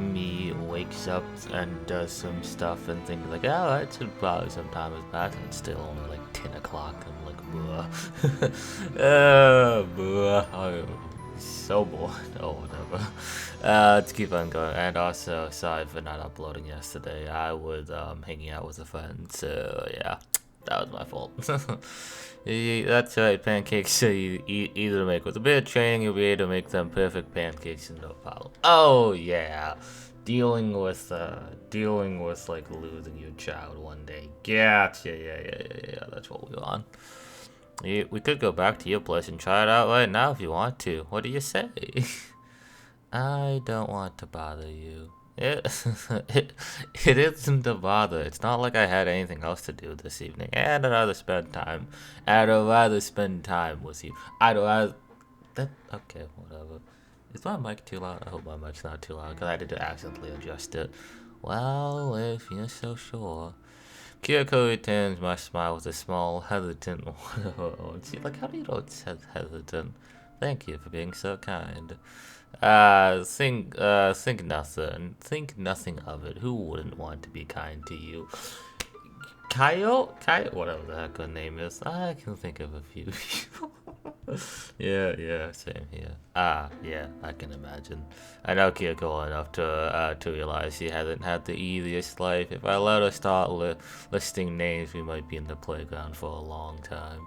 me wakes up and does some stuff and thinks like, oh, it should probably some time has passed, and it's still only like 10 o'clock. I'm like, bruh. Bruh. I'm so bored. Oh, whatever. Let's keep on going. And also, sorry for not uploading yesterday. I was hanging out with a friend, so yeah, that was my fault. That's right, pancakes so you easy to make. With a bit of training, you'll be able to make them perfect pancakes and no problem. Oh yeah, dealing with like losing your child one day. Gotcha, yeah. That's what we want. We could go back to your place and try it out right now if you want to. What do you say? I don't want to bother you. It, it isn't a bother. It's not like I had anything else to do this evening. And I'd rather spend time with you. I'd rather... Okay, whatever. Is my mic too loud? I hope my mic's not too loud, because I did to accidentally adjust it. Well, if you're so sure. Kyoko returns my smile with a small, hesitant... like, how do you know it's hesitant? Thank you for being so kind. Think nothing of it. Who wouldn't want to be kind to you? Kyle, whatever the heck her name is. I can think of a few. yeah, same here. Yeah, I can imagine. I know Kyoko enough to realize she hasn't had the easiest life. If I let her start listing names, we might be in the playground for a long time.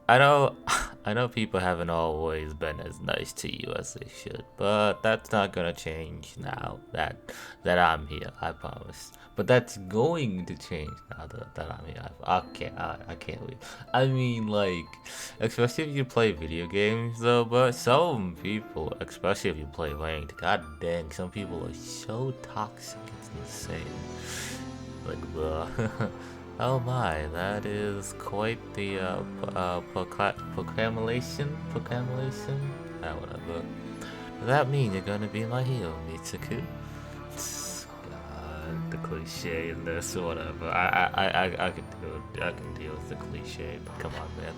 I know people haven't always been as nice to you as they should, but that's not gonna change now that I'm here, I promise. But that's going to change now that I'm here. I can't wait. I mean, like, especially if you play video games, though, but some people, especially if you play ranked, god dang, some people are so toxic, it's insane. Like, bruh. Oh my, that is quite the proclamation? Whatever. Does that mean you're gonna be my hero, Mitsuku? God, the cliche in this, whatever. I can deal with the cliche, but come on, man.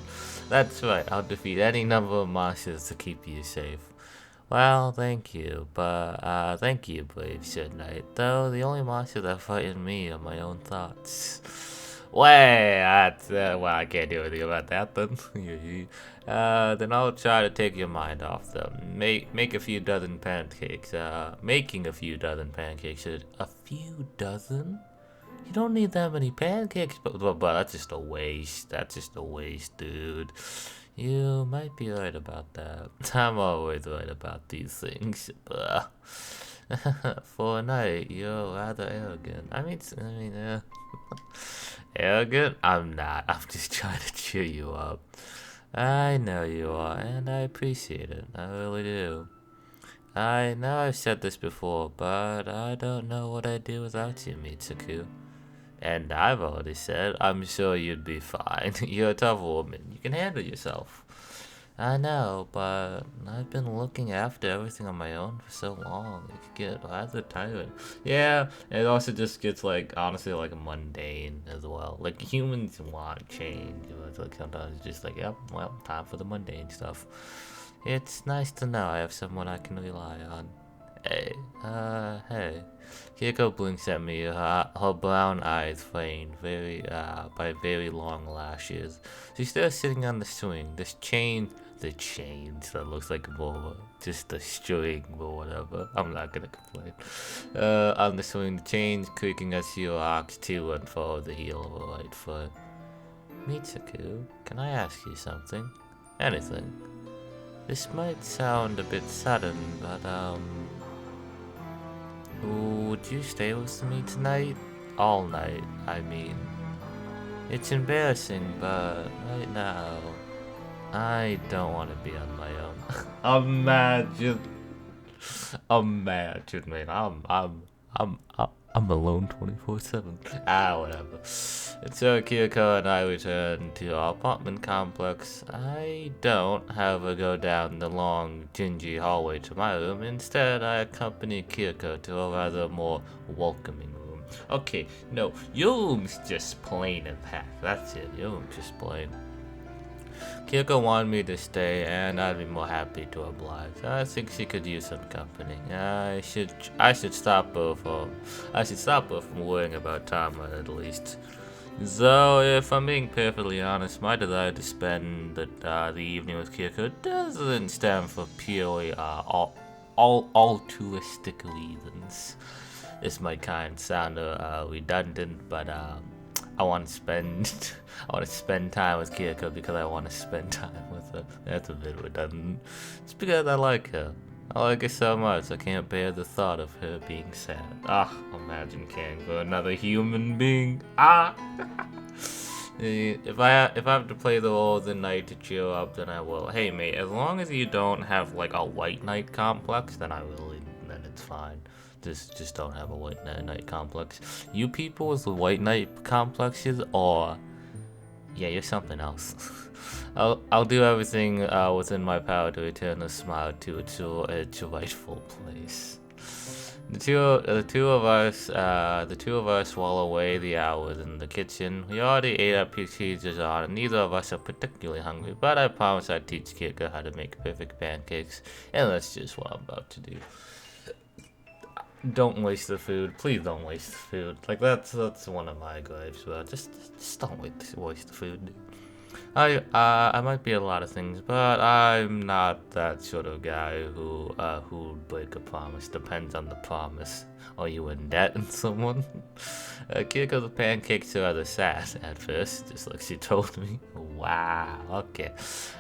That's right, I'll defeat any number of monsters to keep you safe. Well, thank you, but thank you, brave Sir Knight. Though the only monsters that frighten me are my own thoughts. Well, I can't do anything about that then. Then I'll try to take your mind off them. Make a few dozen pancakes. Making a few dozen pancakes. A few dozen? You don't need that many pancakes, but that's just a waste. That's just a waste, dude. You might be right about that. I'm always right about these things. For a knight, you're rather arrogant. Arrogant? I'm not. I'm just trying to cheer you up. I know you are, and I appreciate it. I really do. I know I've said this before, but I don't know what I'd do without you, Mitsuku. And I've already said, I'm sure you'd be fine. You're a tough woman. You can handle yourself. I know, but I've been looking after everything on my own for so long. It could get rather tiring. Yeah, it also just gets, like, honestly, like, mundane as well. Like, humans want change. It's like, sometimes it's just like, yep, well, time for the mundane stuff. It's nice to know I have someone I can rely on. Hey. Kyoko blinks at me, her brown eyes framed by very long lashes. She's still sitting on the swing, the chains that looks like more just a string or whatever. I'm not gonna complain. On the swing, the chains creaking as she rocks to and fro the heel of her right foot. Mitsuku, can I ask you something? Anything. This might sound a bit sudden, but would you stay with me tonight? All night, I mean. It's embarrassing, but right now, I don't want to be on my own. Imagine, man. I'm alone 24/7. Whatever. And so Kyoko and I return to our apartment complex. I don't have her go down the long, dingy hallway to my room. Instead, I accompany Kyoko to a rather more welcoming room. Okay, no, your room's just plain and packed. That's it. Your room's just plain. Kyoko wanted me to stay, and I'd be more happy to oblige. I think she could use some company. I should stop her from worrying about Tama at least. So, if I'm being perfectly honest, my desire to spend the evening with Kyoko doesn't stem from purely altruistic reasons. This might kind of sound redundant, but I want to spend I want to spend time with Kyoko because I want to spend time with her. That's a bit redundant. It's because I like her. I like her so much. I can't bear the thought of her being sad. Imagine caring for another human being. If I have to play the role of the knight to cheer up, then I will. Hey mate, as long as you don't have like a white knight complex, then then it's fine. Just don't have a white knight complex. You people with the white knight complexes, or yeah, you're something else. I'll do everything within my power to return the smile to its rightful place. The two of us while away the hours in the kitchen. We already ate our procedures on, and neither of us are particularly hungry. But I promise I'd teach Kyoko how to make perfect pancakes, and that's just what I'm about to do. Don't waste the food. Please don't waste the food. Like that's one of my gripes. But just don't waste the food, dude. I might be a lot of things, but I'm not that sort of guy who'd break a promise. Depends on the promise. Are you in debt in someone? Kyoko's pancakes are rather sad at first, just like she told me. Wow. Okay.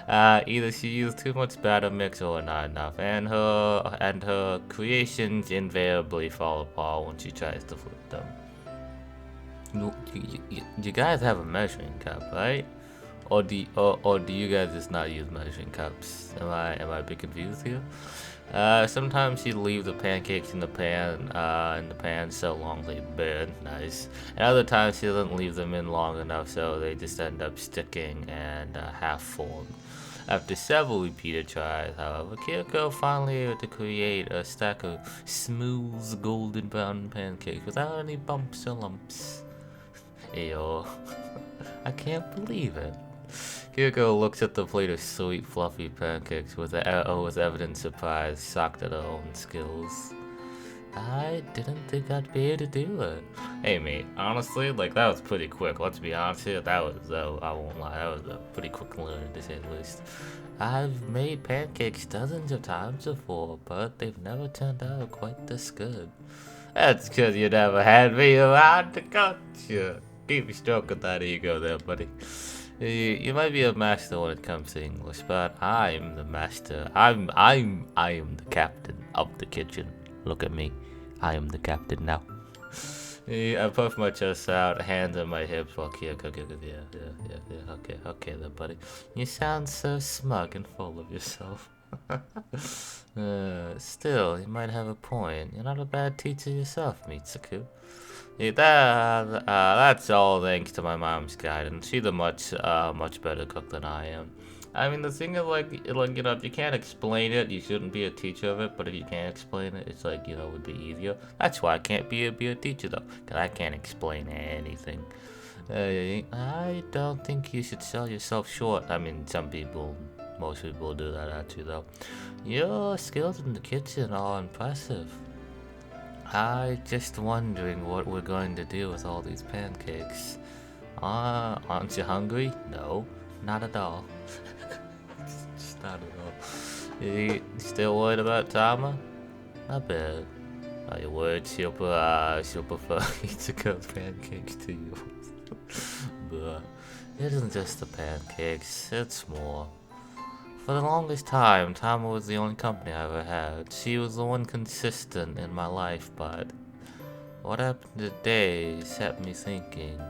Either she used too much batter mix or not enough, and her creations invariably fall apart when she tries to flip them. You guys have a measuring cup, right? Or do you guys just not use measuring cups? Am I a bit confused here? Sometimes you leave the pancakes in the pan so long they burn, nice. And other times she doesn't leave them in long enough, so they just end up sticking and half formed. After several repeated tries, however, Kyoko finally able to create a stack of smooth golden brown pancakes without any bumps or lumps. Ayo. I can't believe it. Kyoko looks at the plate of sweet, fluffy pancakes with evident surprise, shocked at her own skills. I didn't think I'd be able to do it. Hey mate, honestly, like that was pretty quick. Let's be honest here, I won't lie, that was a pretty quick learning to say the least. I've made pancakes dozens of times before, but they've never turned out quite this good. That's because you never had me around to coach you. Keep stroking that ego there, buddy. You might be a master when it comes to English, but I'm the master. I am the captain of the kitchen. Look at me. I am the captain now. I puff my chest out, hands on my hips while Kyoko goes, yeah, okay there, buddy. You sound so smug and full of yourself. Still, you might have a point. You're not a bad teacher yourself, Mitsuku. Yeah, that's all thanks to my mom's guidance. She's a much better cook than I am. I mean, the thing is, like, you know, if you can't explain it, you shouldn't be a teacher of it. But if you can explain it, it's like, you know, it would be easier. That's why I can't be a teacher though, cause I can't explain anything. I don't think you should sell yourself short. I mean, most people do that actually though. Your skills in the kitchen are impressive. I just wondering what we're going to do with all these pancakes. Aren't you hungry? No, not at all. Just not at all. You still worried about Tama? Not bad. Are you worried she'll prefer Ichigo's pancakes to you? But it isn't just the pancakes, it's more. For the longest time, Tama was the only company I ever had. She was the one consistent in my life, but what happened today set me thinking.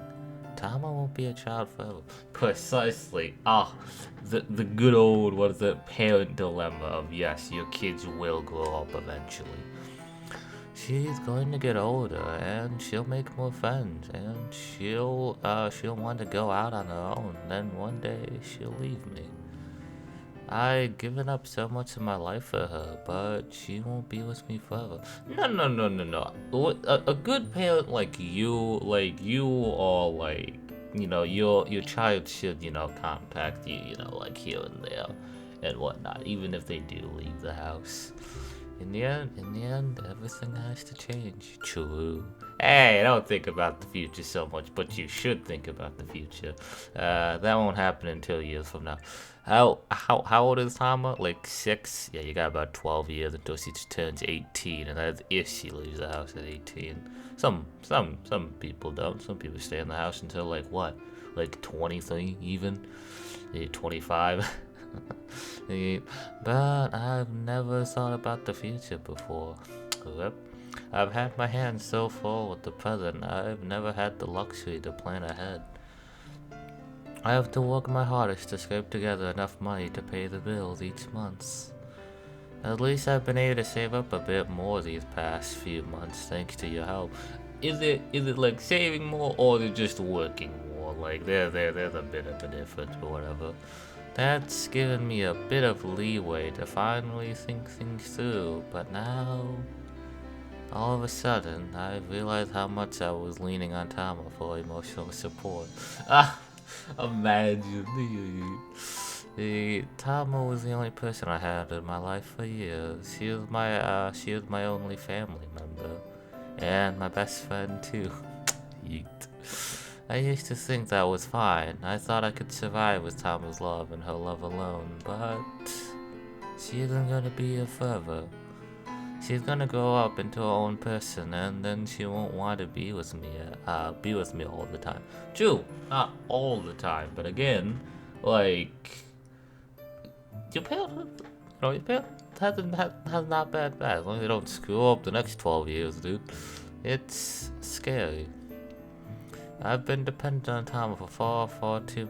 Tama won't be a child forever. Precisely. The good old, what is it, parent dilemma of yes, your kids will grow up eventually. She's going to get older, and she'll make more friends, and she'll want to go out on her own. Then one day she'll leave me. I've given up so much of my life for her, but she won't be with me forever. No. A good parent like you are like you know, your child should, you know, contact you, you know, like here and there and whatnot, even if they do leave the house. In the end, everything has to change. True. Hey, don't think about the future so much, but you should think about the future. That won't happen until years from now. How old is Tama? Like 6? Yeah, you got about 12 years until she turns 18, and that's if she leaves the house at 18. Some people don't. Some people stay in the house until like what? Like 23 even? 25. But I've never thought about the future before. Yep. I've had my hands so full with the present, I've never had the luxury to plan ahead. I have to work my hardest to scrape together enough money to pay the bills each month. At least I've been able to save up a bit more these past few months thanks to your help. Is it like saving more or is it just working more? Like there's a bit of a difference or whatever. That's given me a bit of leeway to finally think things through, but now, all of a sudden, I realized how much I was leaning on Tama for emotional support. Ah, imagine. Tama was the only person I had in my life for years. She was my only family member, and my best friend too. Yeet. I used to think that was fine. I thought I could survive with Tama's love and her love alone, but she isn't gonna be here forever. She's gonna grow up into her own person, and then she won't want to be with me all the time. True, not all the time, but again, like your parents, your parents has not bad. As long as they don't screw up the next 12 years, dude. It's scary. I've been dependent on Tom for far too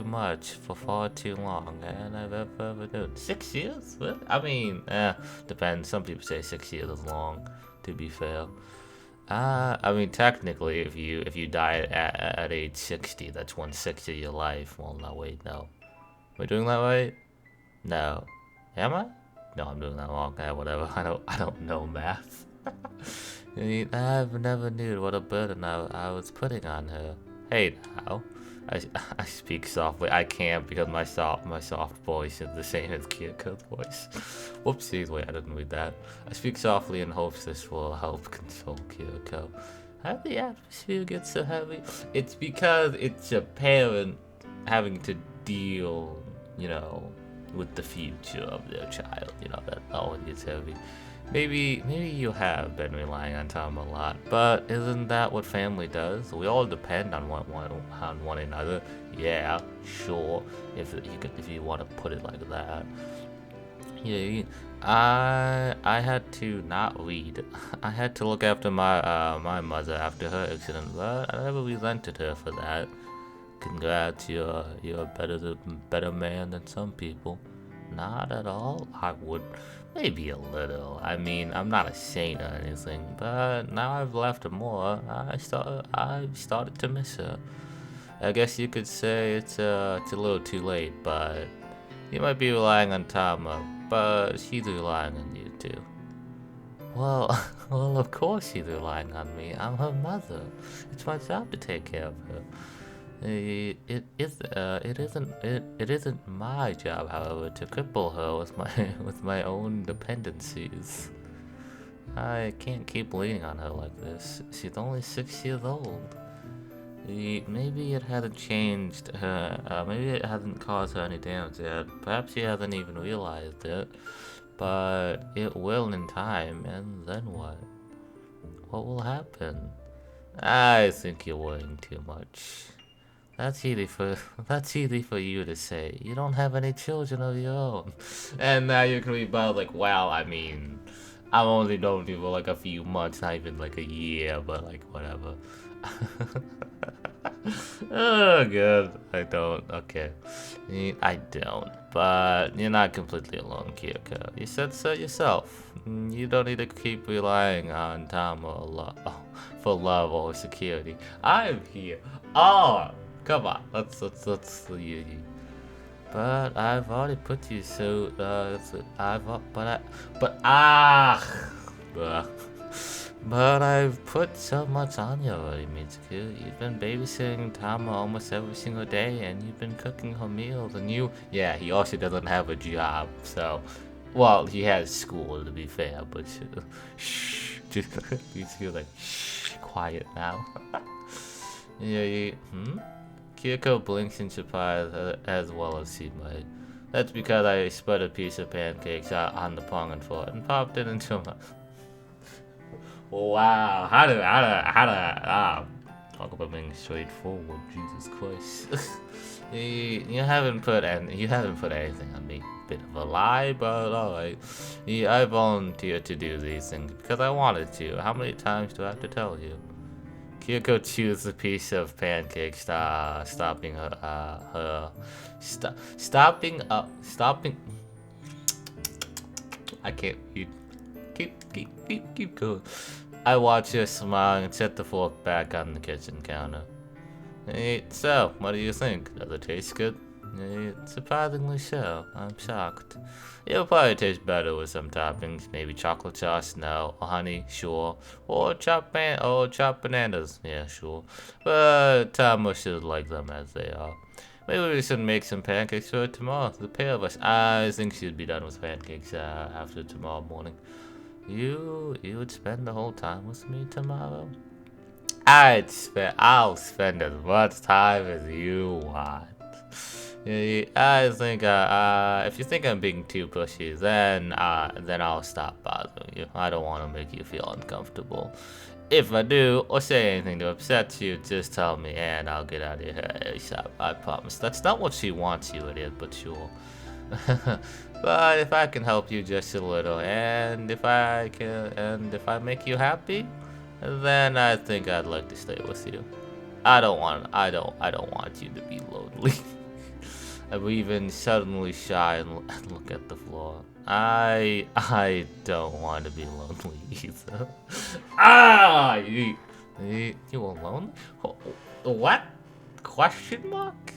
much for far too long, and I've ever done 6 years. What? I mean, depends. Some people say 6 years is long. To be fair, I mean technically, if you die at age 60, that's 1/6 of your life. Well, no, wait, no. Am I doing that right? No. Am I? No, I'm doing that wrong. Whatever. I don't know math. I've never knew what a burden I was putting on her. Hey now, I speak softly. I can't because my soft voice is the same as Kyoko's voice. Whoopsies, wait, I didn't read that. I speak softly in hopes this will help console Kyoko. How did the atmosphere get so heavy? It's because it's a parent having to deal, you know, with the future of their child. You know, that always gets heavy. Maybe you have been relying on Tom a lot, but isn't that what family does? We all depend on one another. Yeah, sure. If you want to put it like that. Yeah, I had to not read. I had to look after my mother after her accident, but I never resented her for that. Congrats, you're a better man than some people. Not at all. I would. Maybe a little. I mean, I'm not a saint or anything, but now I've left her more. I've started to miss her. I guess you could say it's a little too late, but you might be relying on Tama, but she's relying on you too. Well, well, of course she's relying on me. I'm her mother. It's my job to take care of her. It isn't my job, however, to cripple her with my own dependencies. I can't keep leaning on her like this. She's only 6 years old. Maybe it hasn't changed her. Maybe it hasn't caused her any damage yet. Perhaps she hasn't even realized it. But it will in time, and then what? What will happen? I think you're worrying too much. That's easy for you to say. You don't have any children of your own. And now you can be about like, wow, I mean, I've only known you for like a few months, not even like a year, but like whatever. Oh good. I don't. Okay. I don't. But you're not completely alone, Kyoko. You said so yourself. You don't need to keep relying on Tama for love or security. I'm here. Oh, come on. Let's you. But I've already put you But I've put so much on you already, Mitsuku. You've been babysitting Tama almost every single day, and you've been cooking her meals, and yeah, he also doesn't have a job, so, well, he has school, to be fair, but, shh, just, Mitsuku, like, shh, quiet now. Yeah, Kyoko blinks in surprise, as well as she might. That's because I spread a piece of pancakes out on the ponging floor and popped it into my... Wow, talk about being straightforward, Jesus Christ. you haven't put anything on me. Bit of a lie, but alright. I volunteered to do these things because I wanted to. How many times do I have to tell you? Kyoko chews a piece of pancake, stopping stopping. I can't. Keep going. I watch her smile and set the fork back on the kitchen counter. So, what do you think? Does it taste good? Surprisingly so. I'm shocked. It'll probably taste better with some toppings. Maybe chocolate sauce, no. Or honey, sure. Or chopped bananas, yeah, sure. But Tama should like them as they are. Maybe we should make some pancakes for tomorrow. The pair of us. I think she'd be done with pancakes after tomorrow morning. You would spend the whole time with me tomorrow? I'll spend as much time as you want. I think if you think I'm being too pushy, then I'll stop bothering you. I don't want to make you feel uncomfortable. If I do or say anything to upset you, just tell me and I'll get out of here ASAP. I promise. That's not what she wants you, idiot, but sure. But if I can help you just a little, and if I make you happy, then I think I'd like to stay with you. I don't want you to be lonely. I'm even suddenly shy and look at the floor. I don't want to be lonely either. You alone? What? Question mark?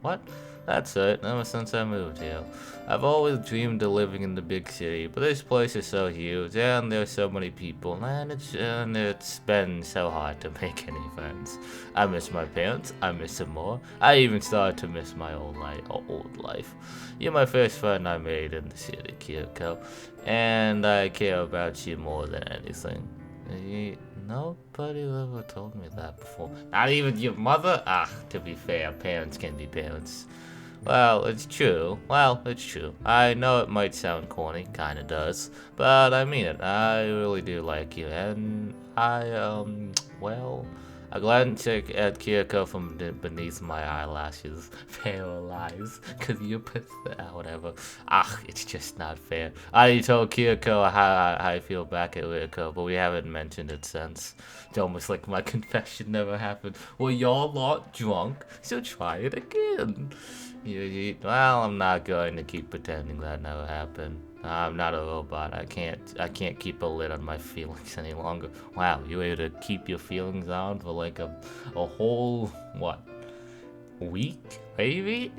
What? That's it, ever since I moved here. I've always dreamed of living in the big city, but this place is so huge, and there's so many people, and it's been so hard to make any friends. I miss my parents, I miss them more. I even started to miss my old life. You're my first friend I made in the city, Kyoko, and I care about you more than anything. Nobody ever told me that before. Not even your mother? To be fair, parents can be parents. Well, it's true. I know it might sound corny, kinda does, but I mean it. I really do like you, and I glanced at Kyoko from beneath my eyelashes, paralyzed, cause you put whatever. It's just not fair. I told Kyoko how I feel back at Ryoko, but we haven't mentioned it since. It's almost like my confession never happened. Well, y'all lot drunk, so try it again. Well, I'm not going to keep pretending that never happened. I'm not a robot. I can't keep a lid on my feelings any longer. Wow, you were able to keep your feelings on for like a whole, what, week, maybe?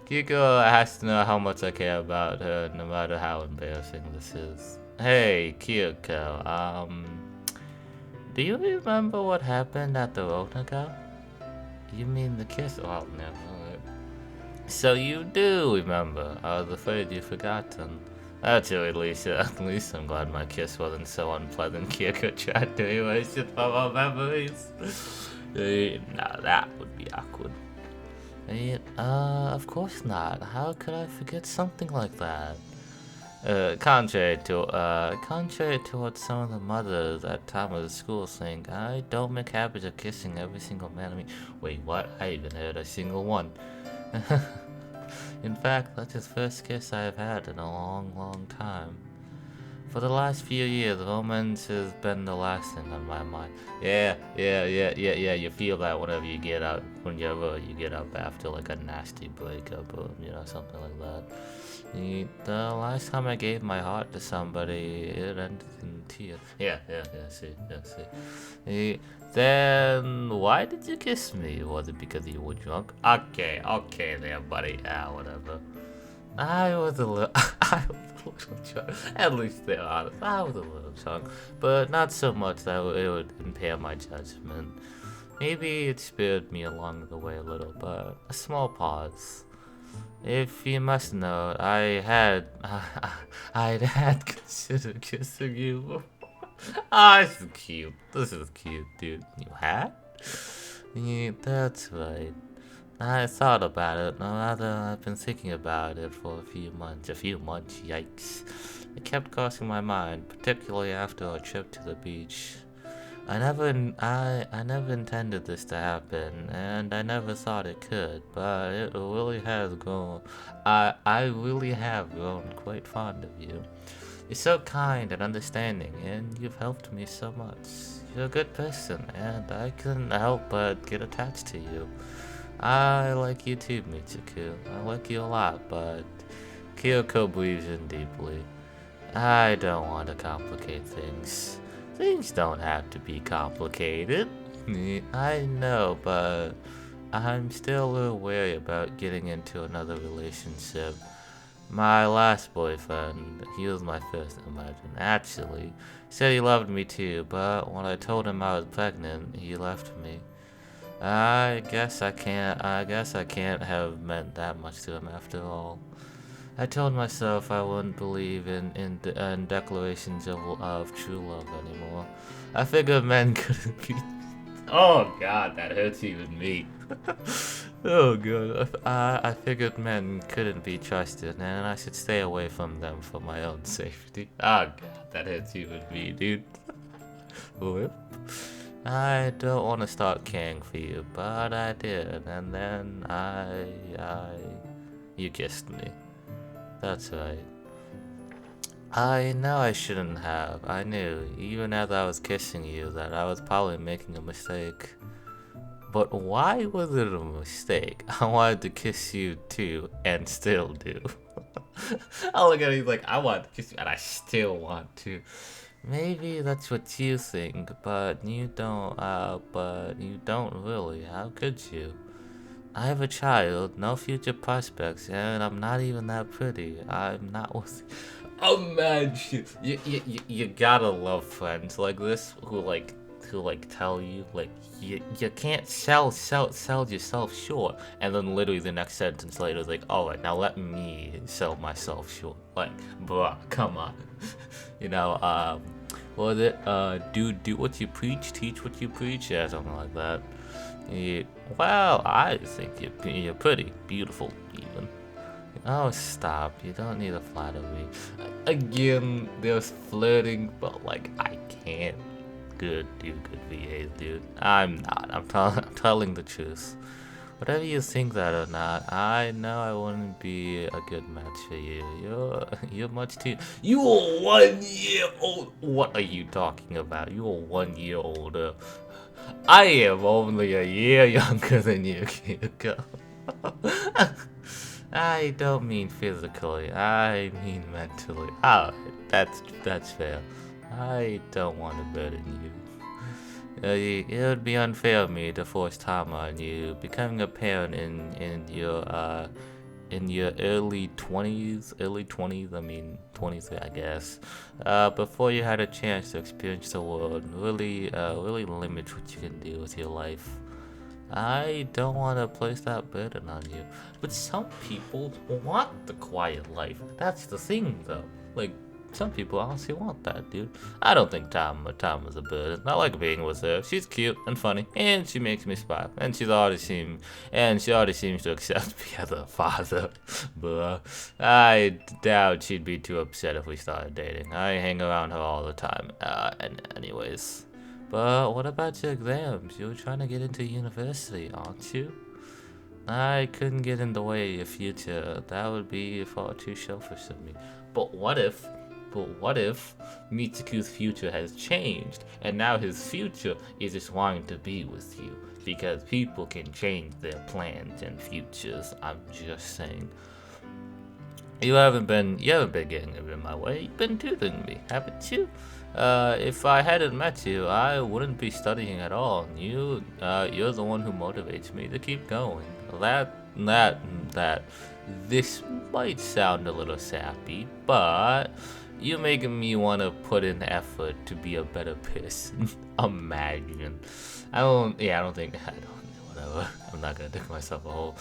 Kiko has to know how much I care about her, no matter how embarrassing this is. Hey, Kyoko, do you remember what happened at the Ronaga? You mean the kiss? Oh, no. So you do remember. I was afraid you'd forgotten. That's you, at least I'm glad my kiss wasn't so unpleasant. Kyoko tried to erase it from our memories. Now that would be awkward. Of course not. How could I forget something like that? Contrary to what some of the mothers at Tama's school think, I don't make habits of kissing every single man I meet. Wait, what? I even heard a single one. In fact, that's the first kiss I have had in a long time. For the last few years, romance has been the last thing on my mind. Yeah, you feel that whenever you get out after like a nasty breakup or, something like that. The last time I gave my heart to somebody, it ended in tears. See. Then why did you kiss me? Was it because you were drunk? Okay there, buddy. Whatever. I was a little... I was a little drunk. At least they're honest. I was a little drunk, but not so much that it would impair my judgment. Maybe it spared me along the way a little, but a small pause. If you must know, I'd had considered kissing you. Ah, this is cute. This is cute, dude. You had? Yeah, that's right. I thought about it. No, rather, I've been thinking about it for a few months. A few months, yikes. It kept crossing my mind, particularly after our trip to the beach. I never intended this to happen, and I never thought it could, but it really has grown. I really have grown quite fond of you. You're so kind and understanding, and you've helped me so much. You're a good person, and I couldn't help but get attached to you. I like you too, Mitsuku. I like you a lot, but Kyoko breathes in deeply. I don't want to complicate things. Things don't have to be complicated. I know, but I'm still a little wary about getting into another relationship. My last boyfriend, he was my first, imagine. Actually, said he loved me too, but when I told him I was pregnant, he left me. I guess I can't have meant that much to him after all. I told myself I wouldn't believe in declarations of true love anymore. I figured men couldn't be. Oh God, that hurts even me. Oh God, I figured men couldn't be trusted, and I should stay away from them for my own safety. Oh God, that hurts even me, dude. Whip. I don't want to start caring for you, but I did, and then you kissed me. That's right. I know I shouldn't have. I knew, even as I was kissing you, that I was probably making a mistake. But why was it a mistake? I wanted to kiss you too, and still do. I look at it, he's like, I want to kiss you, and I still want to. Maybe that's what you think, but you don't really. How could you? I have a child, no future prospects, and I'm not even that pretty. I'm not with. Imagine you gotta love friends like this who tell you you can't sell yourself short, and then literally the next sentence later is like, all right, now let me sell myself short. Like, bruh, come on. What was it? Do what you preach, teach what you preach, yeah, something like that. Yeah, well, I think you're pretty, beautiful, even. Oh, stop! You don't need to flatter me. Again, there's flirting, but like I can't. Good behave, dude. I'm not. I'm telling the truth. Whatever you think that or not, I know I wouldn't be a good match for you. You're much too. You are 1 year old. What are you talking about? You are 1 year older. I am only a year younger than you, Kyoko. I don't mean physically. I mean mentally. Oh, that's fair. I don't want to burden you. It would be unfair of me to force time on you. Becoming a parent in your early 20s, I mean 20s, I guess, before you had a chance to experience the world, really limits what you can do with your life. I don't want to place that burden on you, but some people want the quiet life. That's the thing, though. Like, some people honestly want that, dude. I don't think Tom is a burden. I like being with her. She's cute and funny, and she makes me smile. And she already seems to accept me as a father. But I doubt she'd be too upset if we started dating. I hang around her all the time. Anyways. But what about your exams? You were trying to get into university, aren't you? I couldn't get in the way of your future. That would be far too selfish of me. But what if Mitsuku's future has changed, and now his future is just wanting to be with you? Because people can change their plans and futures. I'm just saying. You haven't been getting in my way. You've been tutoring me, haven't you? If I hadn't met you, I wouldn't be studying at all. You're the one who motivates me to keep going. That this might sound a little sappy, but you're making me want to put in effort to be a better person. Imagine. I don't think, whatever. I'm not gonna dig myself a hole.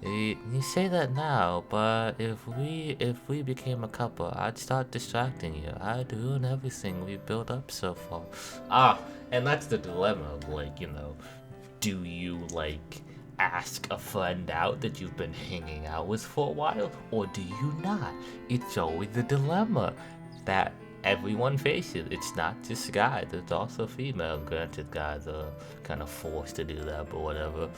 You say that now, but if we became a couple, I'd start distracting you. I'd ruin everything we built up so far. And that's the dilemma, like, do you, like, ask a friend out that you've been hanging out with for a while, or do you not? It's always the dilemma that everyone faces. It's not just guys, it's also female. Granted, guys are kind of forced to do that, but whatever.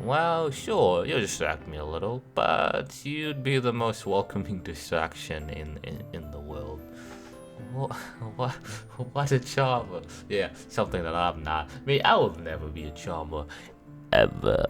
Well, sure, you'll distract me a little, but you'd be the most welcoming distraction in the world. What a charmer. Yeah, something that I'm not. I mean, I will never be a charmer. Ever.